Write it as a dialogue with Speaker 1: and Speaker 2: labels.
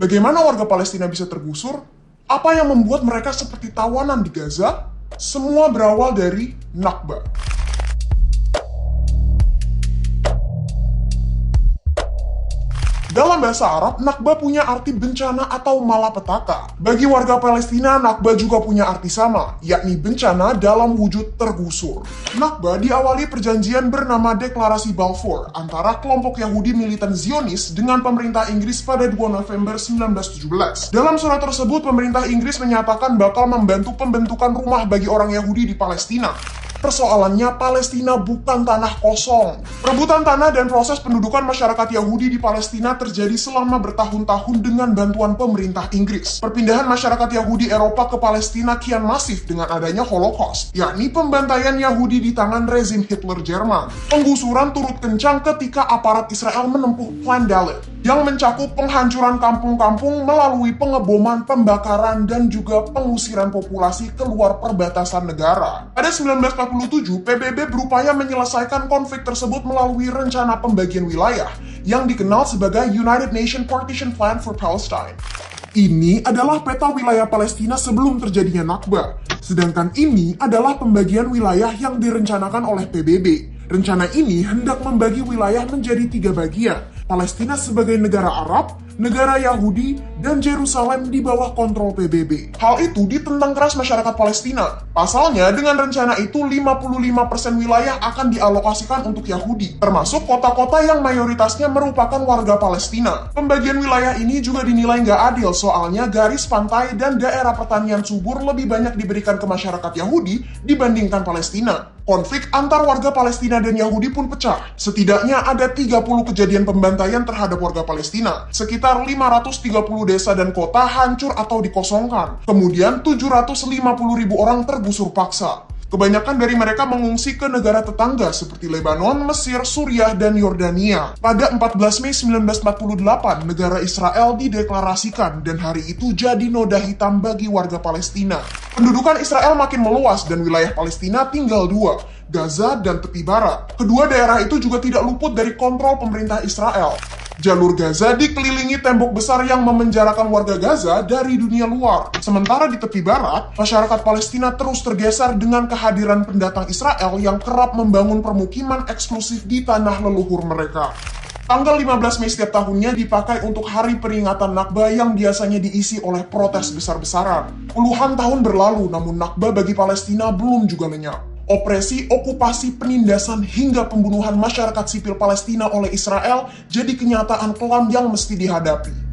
Speaker 1: Bagaimana warga Palestina bisa tergusur? Apa yang membuat mereka seperti tawanan di Gaza? Semua berawal dari Nakba. Dalam bahasa Arab, Nakba punya arti bencana atau malapetaka. Bagi warga Palestina, Nakba juga punya arti sama, yakni bencana dalam wujud tergusur. Nakba diawali perjanjian bernama Deklarasi Balfour antara kelompok Yahudi militan Zionis dengan pemerintah Inggris pada 2 November 1917. Dalam surat tersebut, pemerintah Inggris menyatakan bakal membantu pembentukan rumah bagi orang Yahudi di Palestina. Persoalannya, Palestina bukan tanah kosong. Rebutan tanah dan proses pendudukan masyarakat Yahudi di Palestina terjadi selama bertahun-tahun dengan bantuan pemerintah Inggris. Perpindahan masyarakat Yahudi Eropa ke Palestina kian masif dengan adanya Holocaust, yakni pembantaian Yahudi di tangan rezim Hitler Jerman. Penggusuran turut kencang ketika aparat Israel menempuh Plan Dalet, yang mencakup penghancuran kampung-kampung melalui pengeboman, pembakaran, dan juga pengusiran populasi keluar perbatasan negara. Pada 1947, PBB berupaya menyelesaikan konflik tersebut melalui rencana pembagian wilayah yang dikenal sebagai United Nations Partition Plan for Palestine. Ini adalah peta wilayah Palestina sebelum terjadinya Nakba. Sedangkan ini adalah pembagian wilayah yang direncanakan oleh PBB. Rencana ini hendak membagi wilayah menjadi 3 bagian. Palestina sebagai negara Arab, negara Yahudi, dan Yerusalem di bawah kontrol PBB. Hal itu ditentang keras masyarakat Palestina. Pasalnya, dengan rencana itu 55% wilayah akan dialokasikan untuk Yahudi, termasuk kota-kota yang mayoritasnya merupakan warga Palestina. Pembagian wilayah ini juga dinilai nggak adil, soalnya garis pantai dan daerah pertanian subur lebih banyak diberikan ke masyarakat Yahudi dibandingkan Palestina. Konflik antar warga Palestina dan Yahudi pun pecah. Setidaknya ada 30 kejadian pembantaian terhadap warga Palestina. Sekitar 530 desa dan kota hancur atau dikosongkan. Kemudian 750.000 orang tergusur paksa. Kebanyakan dari mereka mengungsi ke negara tetangga seperti Lebanon, Mesir, Suriah, dan Yordania. Pada 14 Mei 1948, negara Israel dideklarasikan dan hari itu jadi noda hitam bagi warga Palestina. Pendudukan Israel makin meluas dan wilayah Palestina tinggal 2, Gaza dan tepi barat. Kedua daerah itu juga tidak luput dari kontrol pemerintah Israel. Jalur Gaza dikelilingi tembok besar yang memenjarakan warga Gaza dari dunia luar. Sementara di tepi barat, masyarakat Palestina terus tergeser dengan kehadiran pendatang Israel yang kerap membangun permukiman eksklusif di tanah leluhur mereka. Tanggal 15 Mei setiap tahunnya dipakai untuk hari peringatan Nakba yang biasanya diisi oleh protes besar-besaran. Puluhan tahun berlalu, namun Nakba bagi Palestina belum juga lenyap. Opresi, okupasi, penindasan, hingga pembunuhan masyarakat sipil Palestina oleh Israel jadi kenyataan kelam yang mesti dihadapi.